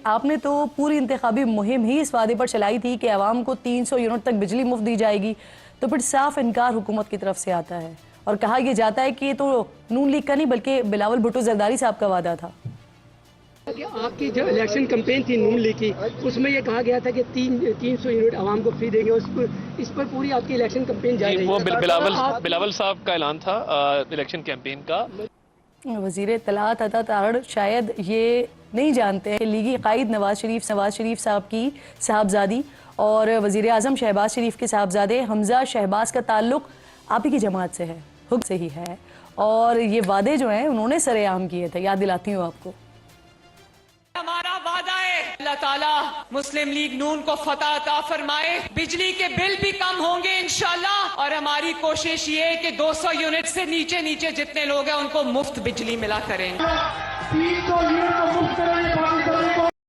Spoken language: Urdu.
آپ نے تو پوری انتخابی مہم ہی اس وعدے پر چلائی تھی کہ عوام کو 300 یونٹ تک بجلی مفت دی جائے گی، تو پھر صاف انکار حکومت کی طرف سے آتا ہے اور کہا یہ جاتا ہے کہ یہ تو نون لیگ کا نہیں بلکہ بلاول بھٹو زرداری صاحب کا وعدہ تھا۔ آپ کی جو الیکشن کمپین تھی نون لیگ کی، اس میں یہ کہا گیا تھا کہ 300 یونٹ عوام کو فری دیں گے، اس پر پوری آپ کی الیکشن کمپین جاری رہی۔ وہ بلاول صاحب کا اعلان تھا الیکشن کیمپین کا۔ وزیر اطلاعات عطا تارڑ شاید یہ نہیں جانتے ہیں کہ لیگی قائد نواز شریف صاحب کی صاحبزادی اور وزیر اعظم شہباز شریف کے صاحبزادے حمزہ شہباز کا تعلق آپ ہی کی جماعت سے ہے، حکم سے ہی ہے، اور یہ وعدے جو ہیں انہوں نے سر عام کیے تھے، یاد دلاتی ہوں آپ کو۔ ہمارا وعدہ ہے اللہ تعالیٰ مسلم لیگ نون کو فتح عطا فرمائے، بجلی کے بل بھی کم ہوں گے انشاءاللہ، اور ہماری کوشش یہ ہے کہ 200 یونٹ سے نیچے جتنے لوگ ہیں ان کو مفت بجلی ملا کریں۔ 300 یونٹ کو مفت کریں گے